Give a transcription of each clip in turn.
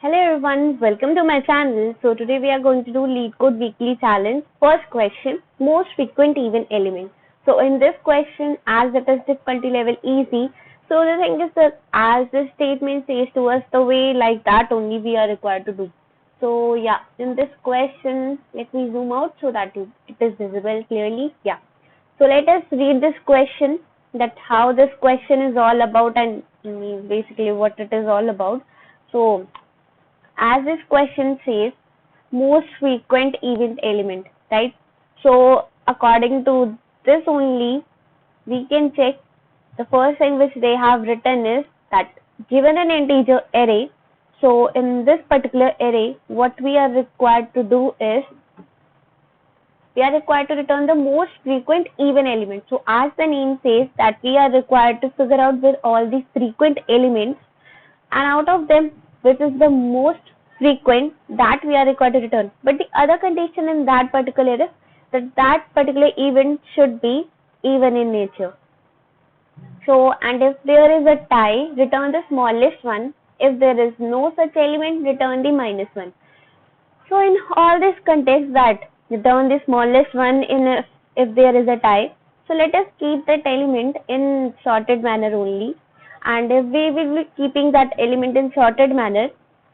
Hello everyone, welcome to my channel. So today we are going to do Leetcode weekly challenge. First question, most frequent even element. So in this question, as it is difficulty level easy, so the thing is that as this statement says to us, the way like that only we are required to do. So yeah, in this question, let me zoom out so that it is visible clearly. Yeah. So let us read this question, that how this question is all about and basically what it is all about. So as this question says, most frequent event element, right? So according to this only, we can check the first thing which they have written is that given an integer array, so in this particular array, what we are required to do is we are required to return the most frequent even element. So as the name says that we are required to figure out with all these frequent elements, and out of them which is the most frequent, that we are required to return. But the other condition in that particular is that particular event should be even in nature. So, and if there is a tie, return the smallest one. If there is no such element, return the -1. So in all this context, that return the smallest one in if there is a tie. So let us keep that element in sorted manner only, and if we will be keeping that element in sorted manner,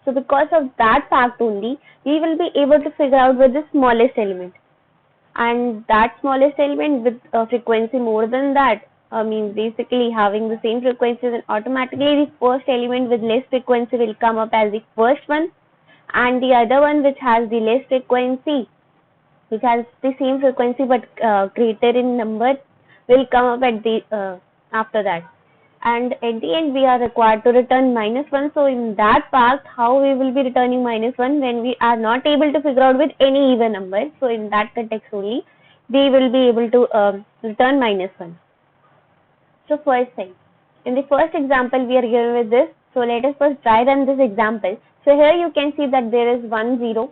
so because of that fact only, we will be able to figure out with the smallest element, and that smallest element with a frequency more than that, means basically having the same frequency, then automatically the first element with less frequency will come up as the first one, and the other one which has the less frequency, which has the same frequency but greater in number, will come up at the after that. And at the end we are required to return -1. So in that fact, how we will be returning -1 when we are not able to figure out with any even number? So in that context only, we will be able to return -1. So first thing, in the first example we are given with this. So let us first try run this example. So here you can see that there is 1 0,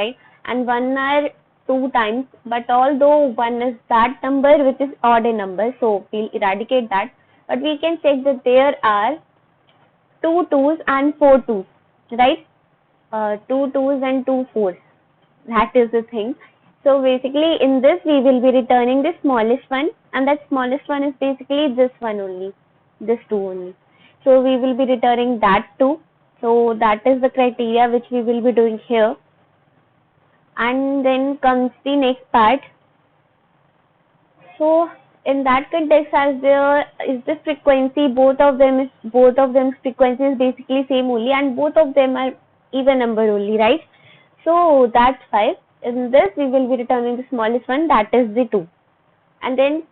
right, and 1 are 2 times, but although 1 is that number which is odd in number, so we'll eradicate that. But we can check that there are 2 2s and 4 2s, right? 2 2s and 2 4s. That is the thing. So basically in this we will be returning the smallest one, and that smallest one is basically this one only, this 2 only. So we will be returning that 2. So that is the criteria which we will be doing here. And then comes the next part. So in that context, as there is the frequency, both of them frequency is basically same only, and both of them are even number only, right? So that's 5. In this we will be returning the smallest one, that is the 2. And then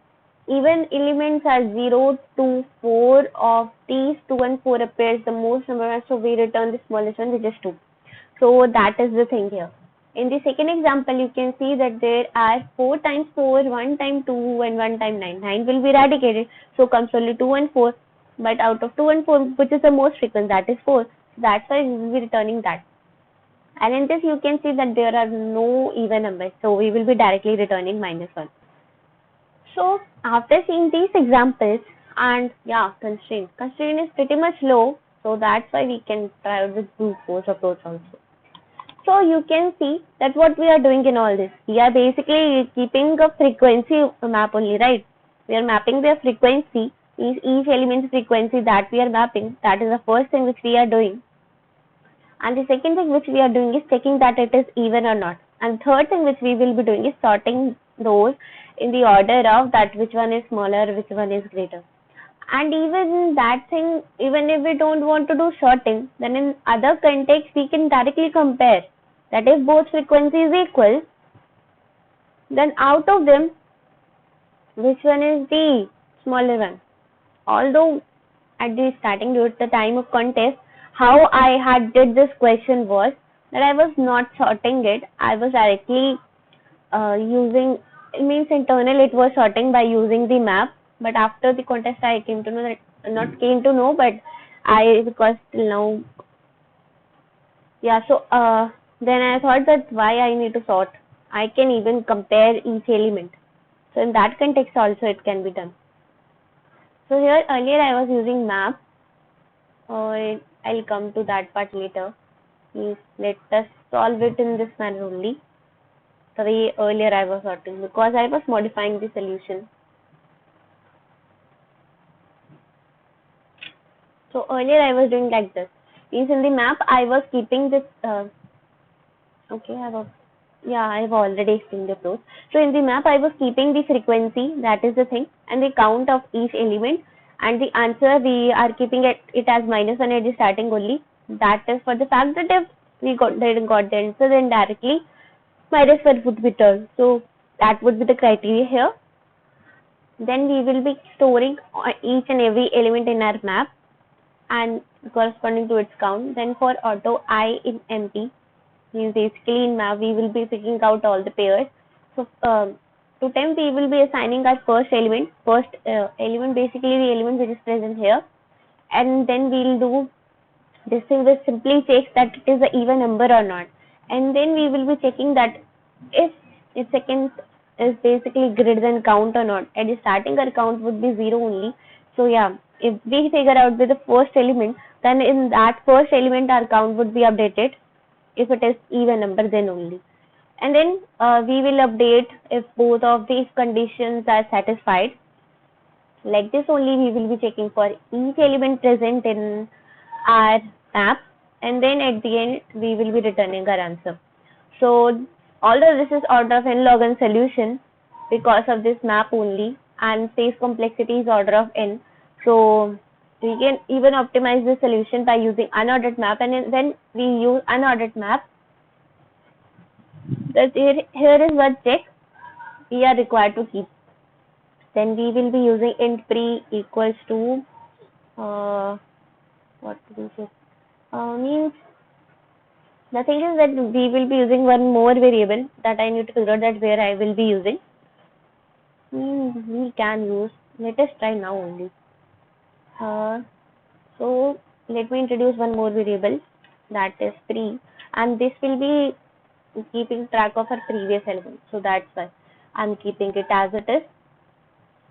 even elements are 0, 2, 4. Of these 2 and 4 appears the most number one, so we return the smallest one, which is 2. So that is the thing here. In the second example, you can see that there are 4 times 4, 1 times 2, and 1 times 9. 9 will be eradicated, so comes only 2 and 4. But out of 2 and 4, which is the most frequent, that is 4. So that's why we will be returning that. And in this, you can see that there are no even numbers, so we will be directly returning -1. So after seeing these examples, and yeah, constraint is pretty much low, so that's why we can try out with brute force approach also. So you can see that what we are doing in all this, we are basically keeping a frequency map only, right? We are mapping their frequency, each element's frequency that we are mapping. That is the first thing which we are doing. And the second thing which we are doing is checking that it is even or not. And third thing which we will be doing is sorting those in the order of that which one is smaller, which one is greater. And even that thing, even if we don't want to do sorting, then in other contexts we can directly compare that if both frequency is equal, then out of them, which one is the smaller one? Although at the starting, at the time of contest, how I had did this question was that I was not sorting it. I was directly using, it means internal it was sorting by using the map. But after the contest, I came to know that, not came to know, but because till now, yeah, so then I thought that why I need to sort. I can even compare each element. So in that context also it can be done. So here earlier I was using map. I'll come to that part later. Please let us solve it in this manner only, the way earlier I was sorting, because I was modifying the solution. So earlier I was doing like this. Means in the map I was keeping this. Okay, I've already explained the approach. So in the map I was keeping the frequency, that is the thing, and the count of each element, and the answer we are keeping it as -1 at the starting only. That is for the fact that if we didn't got the answer, then directly -1 would be turned. So that would be the criteria here. Then we will be storing each and every element in our map and corresponding to its count. Then for auto I in empty, means basically in map we will be picking out all the pairs. So to temp we will be assigning our first element, basically the element which is present here, and then we'll do this thing which simply checks that it is an even number or not, and then we will be checking that if its second is basically greater than count or not. At the starting our count would be 0 only. So yeah, if we figure out with the first element, then in that first element our count would be updated. If it is even number, then only. And then we will update if both of these conditions are satisfied. Like this only we will be checking for each element present in our map, and then at the end we will be returning our answer. So although this is order of n log n solution because of this map only, and phase complexity is order of n, so we can even optimize the solution by using unordered map, and then we use unordered map. That here is what check we are required to keep. Then we will be using int pre equals to what do we say? Means the thing is that we will be using one more variable that I need to figure out that where I will be using. We can use. Let us try now only. So let me introduce one more variable, that is pre, and this will be keeping track of our previous element. So that's why I'm keeping it as it is.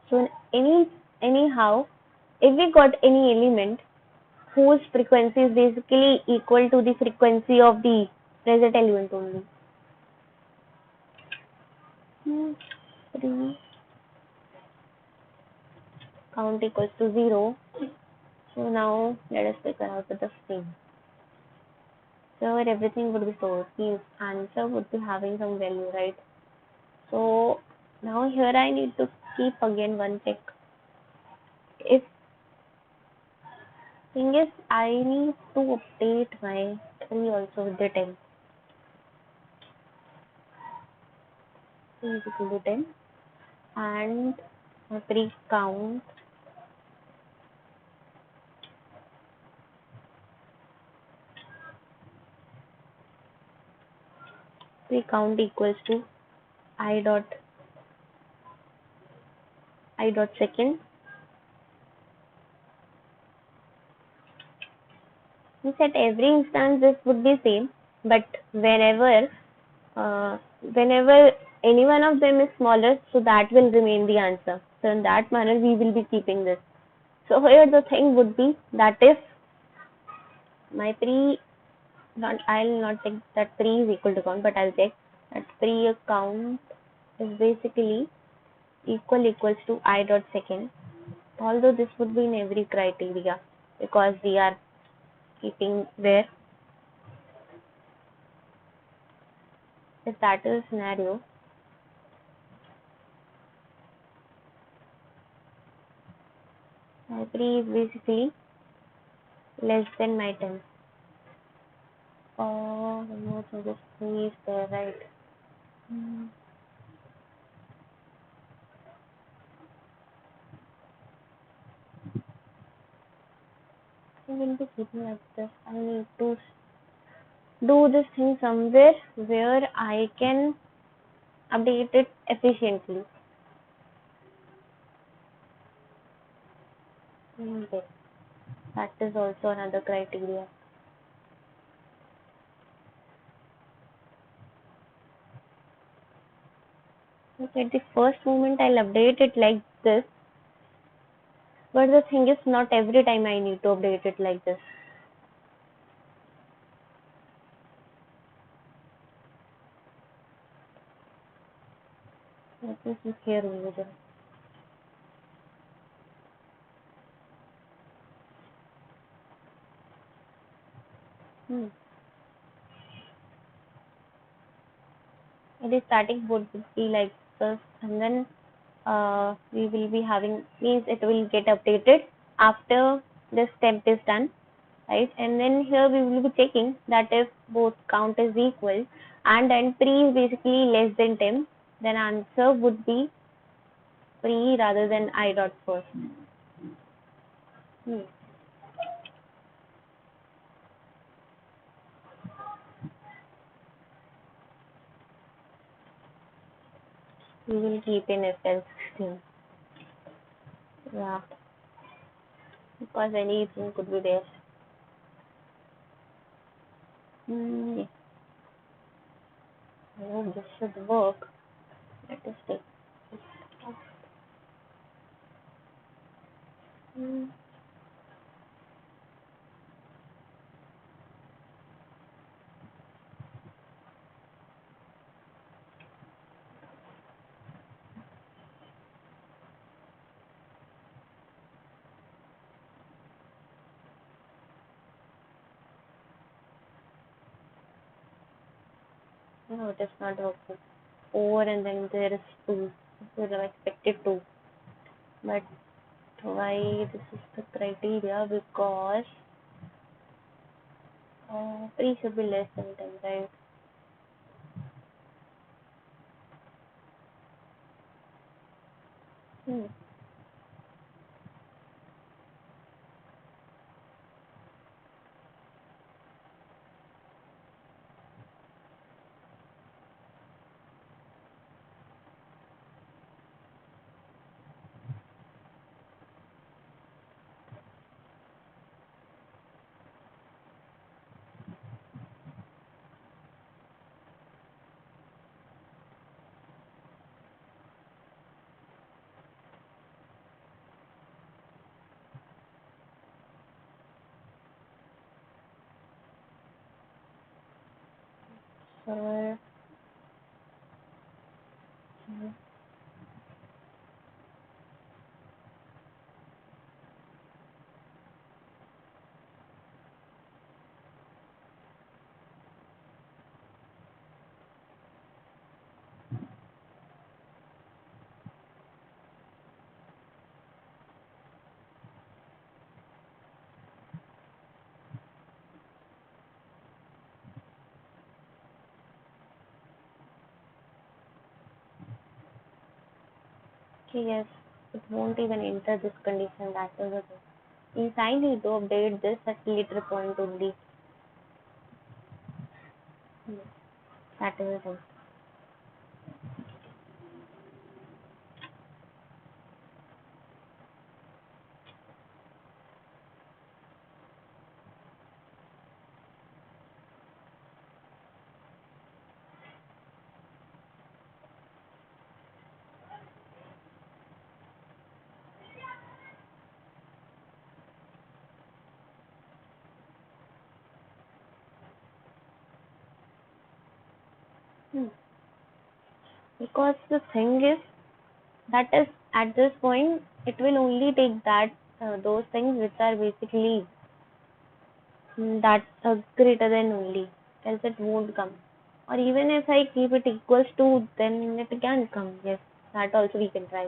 So anyhow, if we got any element whose frequency is basically equal to the frequency of the present element only. Count equals to 0. So now let us figure out the same. So everything would be stored. Means answer would be having some value, right? So now here I need to keep again one check. If thing is I need to update my tree also with the 10. Is equal to 10, and my pre count equals to I dot second. Means at every instance this would be same, but whenever any one of them is smaller, so that will remain the answer. So in that manner we will be keeping this. So here the thing would be that if my I'll not check that pre is equal to count, but I'll check that pre count is basically equals to I dot second. Although this would be in every criteria because we are keeping where. If that is a scenario, my pre is basically less than my 10. Oh, no, so this pre is there, right? I will be keeping like this. I need to do this thing somewhere where I can update it efficiently. Okay. That is also another criteria. Okay, at the first moment I'll update it like this, but the thing is not every time I need to update it like this. Let me see here only then. It is static would be like this, and then we will be having, means it will get updated after this step is done, right? And then here we will be checking that if both count is equal and then pre is basically less than 10, then answer would be pre rather than I dot first. We will keep in if else thing. Yeah, because anything could be there. I hope this should work. Let us take this off. No, it is not working. 4 and then there is 2. We have expected 2. But why this is the criteria? Because 3 should be less than 10, right? So, okay, yes, it won't even enter this condition. That is the thing. Means I need to update this at later point only. That is the thing. Because the thing is, that is at this point, it will only take that those things which are basically that greater than only, else it won't come. Or even if I keep it equals to, then it can come. Yes, that also we can try.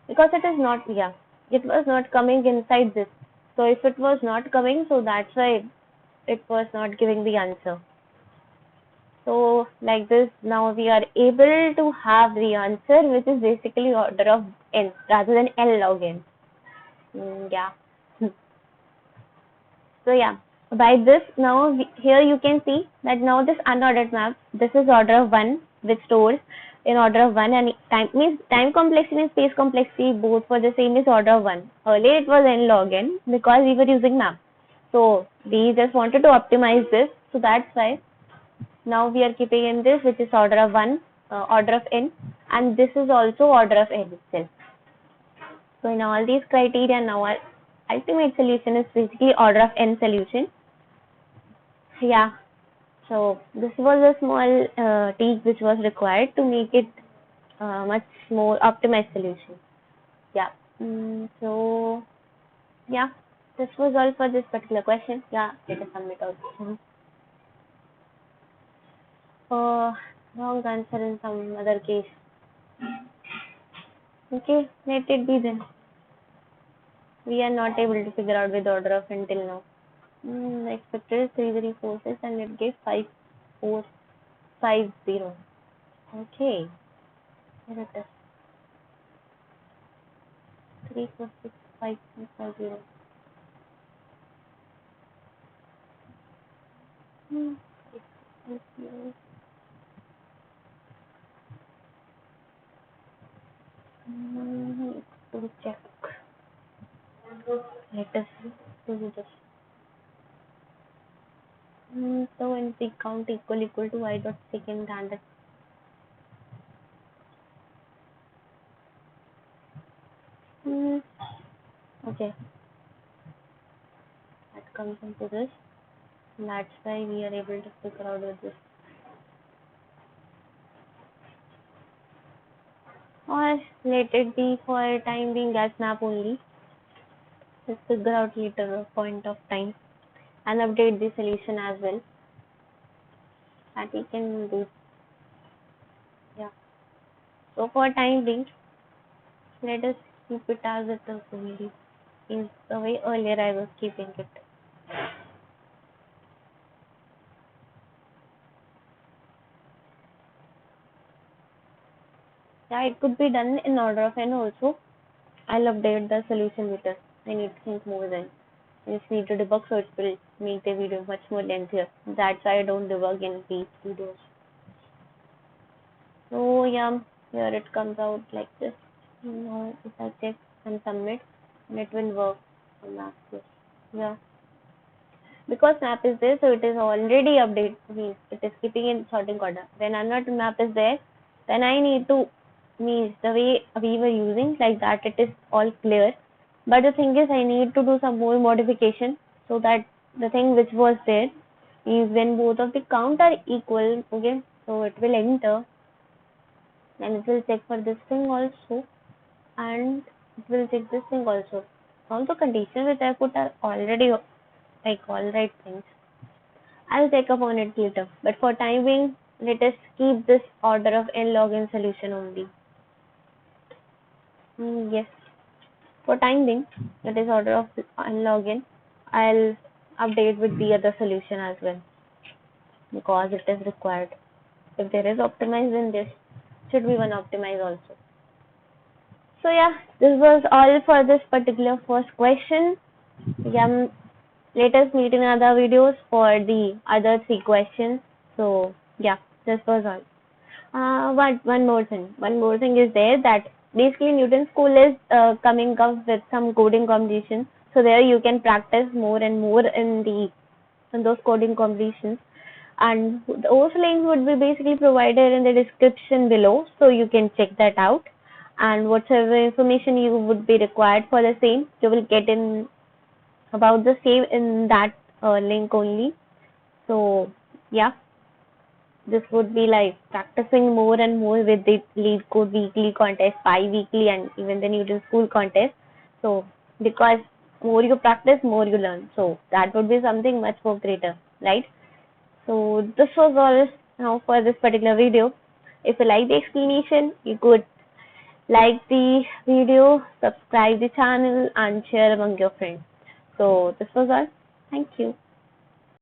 Because it is not, yeah, it was not coming inside this. So if it was not coming, so that's why it was not giving the answer. So like this, now we are able to have the answer, which is basically order of n rather than L log n. Yeah. So yeah, by this now here you can see that now this unordered map, this is order of 1, which stores in order of 1, and time means time complexity and space complexity both for the same is order of 1. Earlier it was n log n because we were using map. So we just wanted to optimize this, so that's why now we are keeping in this, which is order of 1, order of n, and this is also order of n itself. So in all these criteria, now our ultimate solution is basically order of n solution. Yeah. So this was a small tweak which was required to make it much more optimized solution. Yeah. So yeah, this was all for this particular question. Yeah, let us submit out. Wrong answer in some other case. Okay, let it be then. We are not able to figure out with order of until now. The expected is 3346 and it gave 5450. Okay, here it is. 346550. To check. Let us do this. So when we count equal to I dot second random. Okay, that comes into this. And that's why we are able to figure out with this. Or let it be for time being as map only. Let's figure out later a point of time and update the solution as well. That we can do. Yeah. So for time being, let us keep it as it is only. Is the way earlier I was keeping it. Yeah, it could be done in order of n also. I'll update the solution later. I need to think more then. I just need to debug, so it will make the video much more lengthier. That's why I don't debug in these videos. So yeah, here it comes out like this. Now if I check and submit, and it will work on that. Yeah. Because map is there, so it is already updated. Means it is keeping in sorting order. When unknown map is there, then I need to means the way we were using like that. It is all clear. But the thing is, I need to do some more modification so that the thing which was there is when both of the count are equal. Okay, so it will enter, and it will check for this thing also, and it will check this thing also. All the conditions which I put are already like all right things. I'll check upon it later. But for time being, let us keep this order of n log n solution only. Yes. For time being, that is order of n log n. I'll update with the other solution as well because it is required. If there is optimized, then this should be one optimized also. So yeah, this was all for this particular first question. Yeah, let us meet in other videos for the other 3 questions. So yeah, this was all. One more thing. One more thing is there that basically Newton School is coming up with some coding competitions. So there you can practice more and more in those coding competitions. And those links would be basically provided in the description below, so you can check that out. And whatever information you would be required for the same, you will get in about the same in that link only. So yeah, this would be like practicing more and more with the Leetcode weekly contest, bi-weekly, and even the Newton School contest. So because more you practice, more you learn. So that would be something much more greater, right? So this was all now for this particular video. If you like the explanation, you could like the video, subscribe the channel, and share among your friends. So this was all. Thank you.